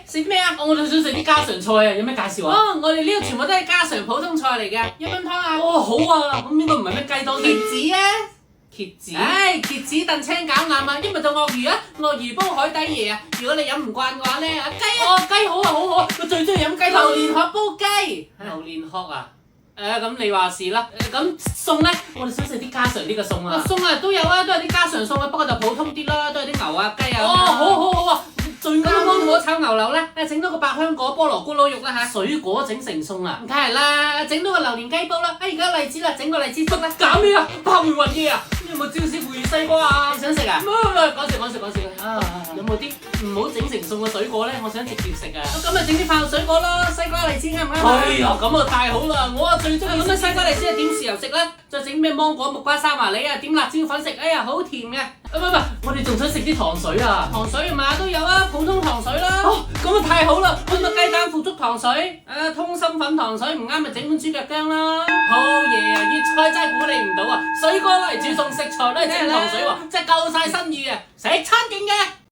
食啲咩啊？我哋想食啲家常菜啊，有咩介紹啊？哦，我哋呢度全部都係家常普通菜嚟嘅，一品湯啊。哦，好啊，咁應該唔係咩雞湯茄子啊，茄子。唉，茄子燉青餃腩啊，因為就鱷魚啊，鱷魚煲海底椰啊。如果你飲唔慣嘅話咧，雞啊，哦，雞好啊，好好啊，我最中意飲雞榴湯。蓮殼煲雞。榴蓮殼啊？咁你話事啦。咁餸咧，我哋想食啲家常啲嘅餸啊。餸啊都有啊，都係啲家常餸啊，不過就普通啲啦，都係啲牛啊雞啊。哦，好啊，最啱咁啊！我炒牛柳啦，整多個百香果菠蘿咕嚕肉啦嚇。水果整成餸啊！梗係啦，整多個榴蓮雞煲啦。而家荔枝啦，整個荔枝粥啦。搞咩啊？拍回魂嘢啊！有冇椒絲腐乳西瓜啊？你想食啊？講笑。啊，有冇啲唔好整成餸嘅水果咧？我想直接食啊！咁咪整啲飯水果咯，西瓜荔枝啱唔啱啊？哎呀，咁啊太好啦！我啊最中意咁啊西瓜荔枝啊點豉油食啦，再整咩芒果木瓜三華梨啊，點辣椒粉食，哎呀好甜嘅。唔，我哋仲想食啲糖水啊！糖水嘛都有啊，普通糖水啦。哦，咁啊太好啦！咁啊雞蛋腐竹糖水，通心粉糖水唔啱咪整碗豬腳薑啦。好嘢啊！粵菜真係估你唔到啊！水果嚟煮餸，食材都係整糖水喎，真係夠晒新意啊！食餐勁嘅。